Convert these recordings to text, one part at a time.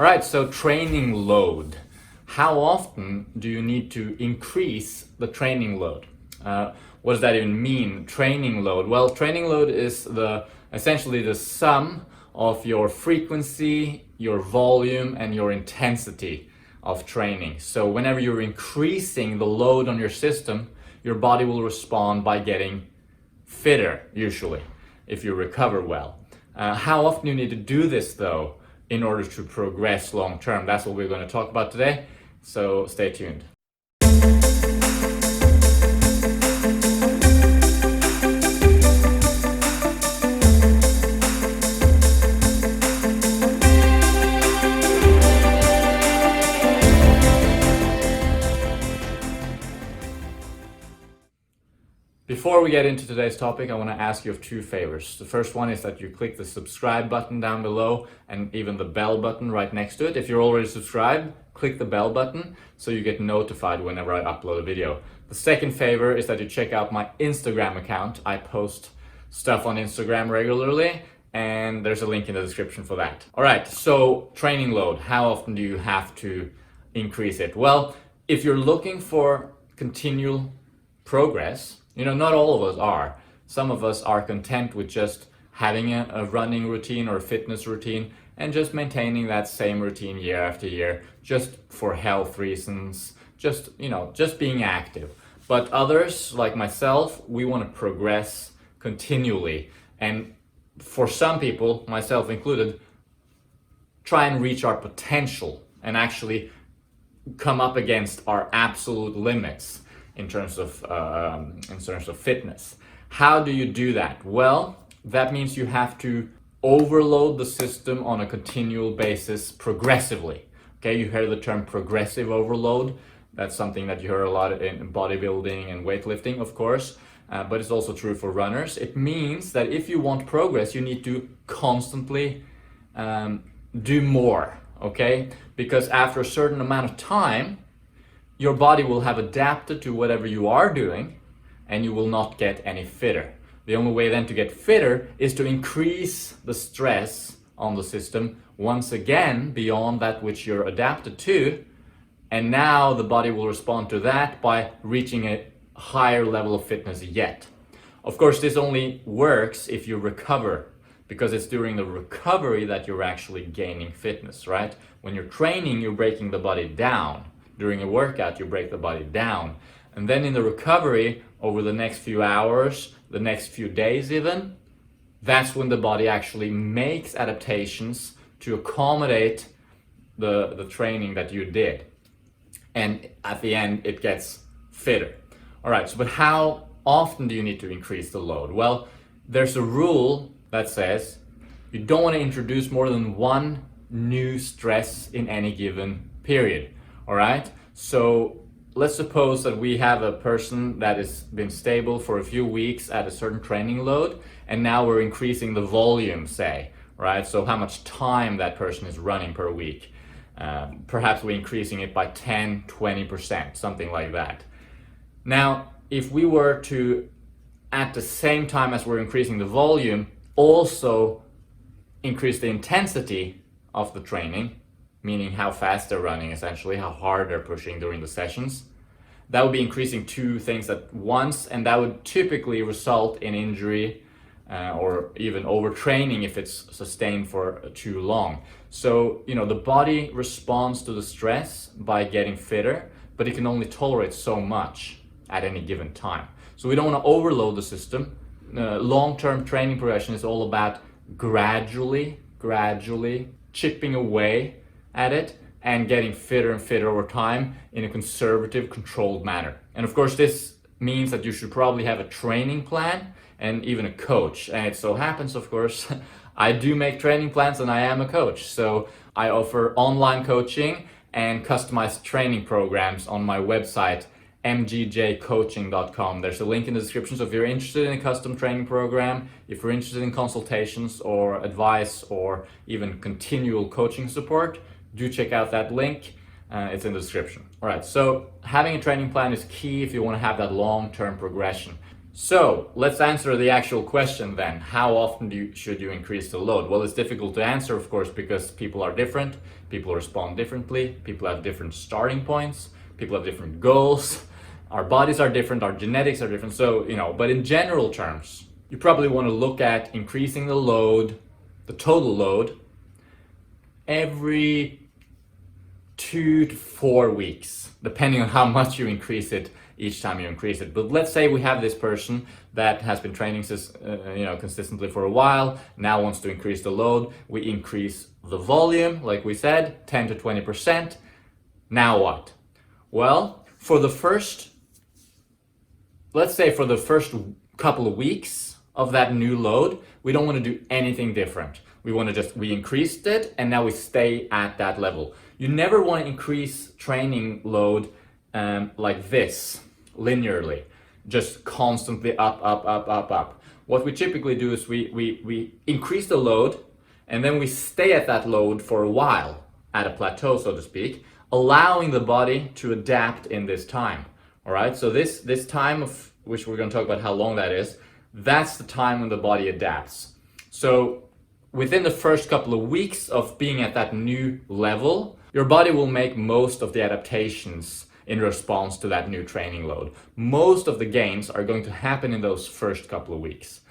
All right, so training load. How often do you need to increase the training load? What does that even mean, training load? Well, training load is essentially the sum of your frequency, your volume, and your intensity of training. So whenever you're increasing the load on your system, your body will respond by getting fitter, usually, if you recover well. How often you need to do this, though, in order to progress long term? That's what we're going to talk about today, so stay tuned. Before we get into today's topic, I want to ask you of two favors. The first one is that you click the subscribe button down below and even the bell button right next to it. If you're already subscribed, click the bell button so you get notified whenever I upload a video. The second favor is that you check out my Instagram account. I post stuff on Instagram regularly, and there's a link in the description for that. All right, so training load. How often do you have to increase it? Well, if you're looking for continual progress, not all of us are. Some of us are content with just having a running routine or a fitness routine and just maintaining that same routine year after year, just for health reasons, just being active. But others, like myself, we want to progress continually. And for some people, myself included, try and reach our potential and actually come up against our absolute limits in terms of fitness. How do you do that? Well, that means you have to overload the system on a continual basis progressively. Okay, you hear the term progressive overload. That's something that you hear a lot in bodybuilding and weightlifting, of course, but it's also true for runners. It means that if you want progress, you need to constantly do more, okay? Because after a certain amount of time, your body will have adapted to whatever you are doing, and you will not get any fitter. The only way then to get fitter is to increase the stress on the system once again beyond that which you're adapted to, and now the body will respond to that by reaching a higher level of fitness yet. Of course, this only works if you recover, because it's during the recovery that you're actually gaining fitness, right? When you're training, you're breaking the body down. During a workout, you break the body down. And then in the recovery, over the next few hours, the next few days even, that's when the body actually makes adaptations to accommodate the training that you did. And at the end, it gets fitter. All right, so but how often do you need to increase the load? Well, there's a rule that says you don't want to introduce more than one new stress in any given period. All right, so let's suppose that we have a person that has been stable for a few weeks at a certain training load, and now we're increasing the volume, say, right? So how much time that person is running per week. Perhaps we're increasing it by 10, 20%, something like that. Now, if we were to, at the same time as we're increasing the volume, also increase the intensity of the training, meaning how fast they're running, essentially, how hard they're pushing during the sessions, that would be increasing two things at once, and that would typically result in injury or even overtraining if it's sustained for too long. So, the body responds to the stress by getting fitter, but it can only tolerate so much at any given time. So we don't want to overload the system. Long-term training progression is all about gradually chipping away at it and getting fitter and fitter over time in a conservative, controlled manner. And of course, this means that you should probably have a training plan and even a coach. And it so happens, of course, I do make training plans and I am a coach. So I offer online coaching and customized training programs on my website, mgjcoaching.com. There's a link in the description, so if you're interested in a custom training program, if you're interested in consultations or advice or even continual coaching support, do check out that link. It's in the description. All right, so having a training plan is key if you want to have that long-term progression. So let's answer the actual question then. How often should you increase the load? Well, it's difficult to answer, of course, because people are different. People respond differently. People have different starting points. People have different goals. Our bodies are different. Our genetics are different. So, but in general terms, you probably want to look at increasing the load, the total load, every 2 to 4 weeks, depending on how much you increase it each time you increase it. But let's say we have this person that has been training consistently for a while, now wants to increase the load. We increase the volume, like we said, 10 to 20%. Now what? Well, let's say for the first couple of weeks of that new load, we don't want to do anything different. We increased it and now we stay at that level. You never want to increase training load like this, linearly, just constantly up. What we typically do is we increase the load and then we stay at that load for a while, at a plateau, so to speak, allowing the body to adapt in this time. All right, so this time, of which we're going to talk about how long that is, that's the time when the body adapts. So within the first couple of weeks of being at that new level, your body will make most of the adaptations in response to that new training load. Most of the gains are going to happen in those first couple of weeks.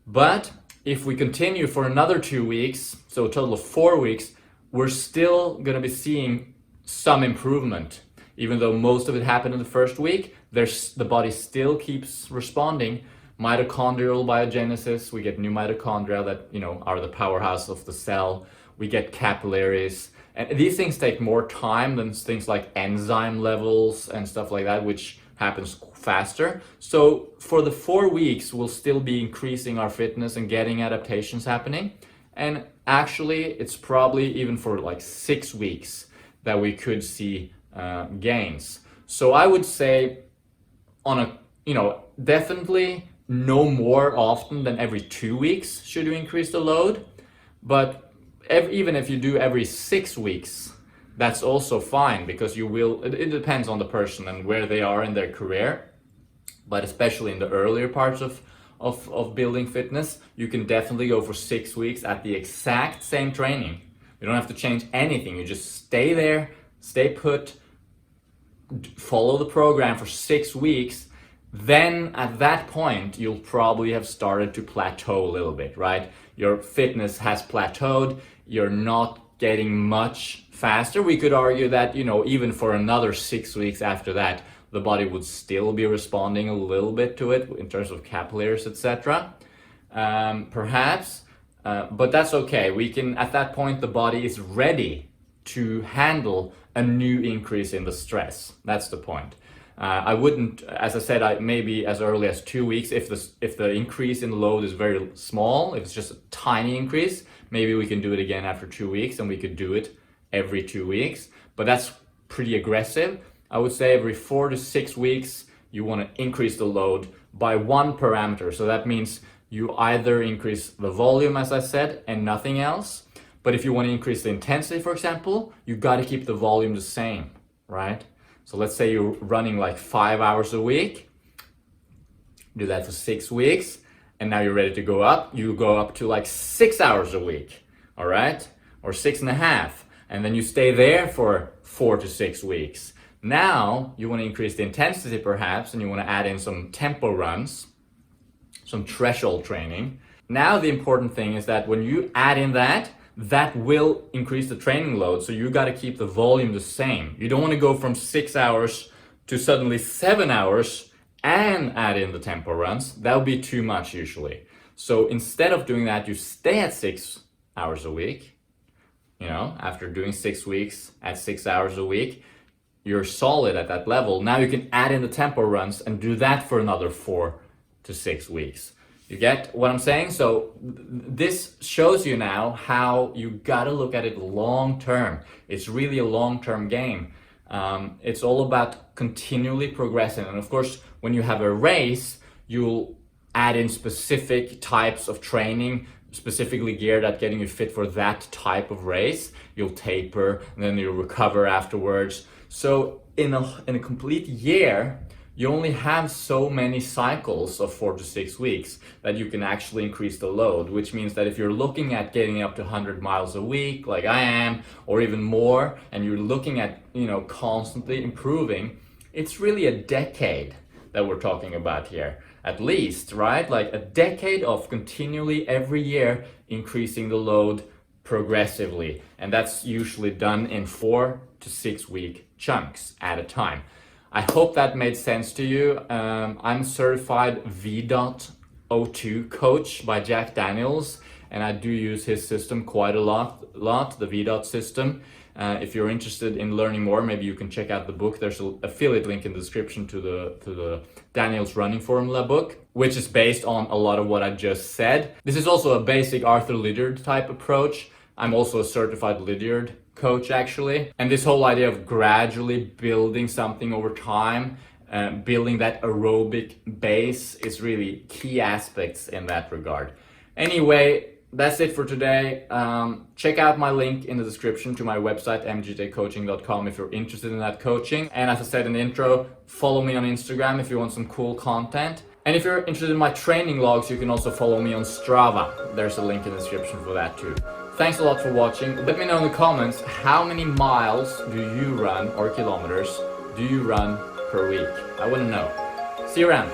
But if we continue for another 2 weeks, so a total of 4 weeks, we're still going to be seeing some improvement. Even though most of it happened in the first week, the body still keeps responding. Mitochondrial biogenesis, we get new mitochondria that are the powerhouse of the cell. We get capillaries. And these things take more time than things like enzyme levels and stuff like that, which happens faster. So for the 4 weeks, we'll still be increasing our fitness and getting adaptations happening. And actually, it's probably even for like 6 weeks that we could see gains. So I would say definitely no more often than every 2 weeks should you increase the load. But even if you do every 6 weeks, that's also fine, because it depends on the person and where they are in their career. But especially in the earlier parts of building fitness, you can definitely go for 6 weeks at the exact same training. You don't have to change anything. You just stay there, stay put, follow the program for 6 weeks. Then at that point, you'll probably have started to plateau a little bit, right? Your fitness has plateaued. You're not getting much faster. We could argue that, even for another 6 weeks after that, the body would still be responding a little bit to it in terms of capillaries, etc. Perhaps, but that's okay. At that point, the body is ready to handle a new increase in the stress. That's the point. I wouldn't, as I said, maybe as early as 2 weeks. If the increase in load is very small, if it's just a tiny increase, maybe we can do it again after 2 weeks, and we could do it every 2 weeks. But that's pretty aggressive. I would say every 4 to 6 weeks, you want to increase the load by one parameter. So that means you either increase the volume, as I said, and nothing else. But if you want to increase the intensity, for example, you got to keep the volume the same, right? So let's say you're running like 5 hours a week, do that for 6 weeks, and now you're ready to go up. You go up to like 6 hours a week, all right? Or 6.5, and then you stay there for 4 to 6 weeks. Now you want to increase the intensity perhaps, and you want to add in some tempo runs, some threshold training. Now the important thing is that when you add in that will increase the training load. So you got to keep the volume the same. You don't want to go from 6 hours to suddenly 7 hours and add in the tempo runs. That would be too much usually. So instead of doing that, you stay at 6 hours a week. After doing 6 weeks at 6 hours a week, you're solid at that level. Now you can add in the tempo runs and do that for another 4 to 6 weeks. You get what I'm saying? So this shows you now how you gotta look at it long term. It's really a long-term game. It's all about continually progressing. And of course, when you have a race, you'll add in specific types of training, specifically geared at getting you fit for that type of race. You'll taper and then you'll recover afterwards. So in a complete year, you only have so many cycles of 4 to 6 weeks that you can actually increase the load, which means that if you're looking at getting up to 100 miles a week, like I am, or even more, and you're looking at, constantly improving, it's really a decade that we're talking about here, at least, right? Like a decade of continually every year increasing the load progressively. And that's usually done in 4 to 6 week chunks at a time. I hope that made sense to you. I'm certified V.O2 coach by Jack Daniels, and I do use his system quite a lot, the V.O2 system. If you're interested in learning more, maybe you can check out the book. There's an affiliate link in the description to the Daniels Running Formula book, which is based on a lot of what I just said. This is also a basic Arthur Lydiard type approach. I'm also a certified Lydiard coach actually. And this whole idea of gradually building something over time, building that aerobic base is really key aspects in that regard. Anyway, that's it for today. Check out my link in the description to my website, mgjcoaching.com, if you're interested in that coaching. And as I said in the intro, follow me on Instagram if you want some cool content. And if you're interested in my training logs, you can also follow me on Strava. There's a link in the description for that too. Thanks a lot for watching. Let me know in the comments, how many miles do you run, or kilometers, do you run per week? I want to know. See you around.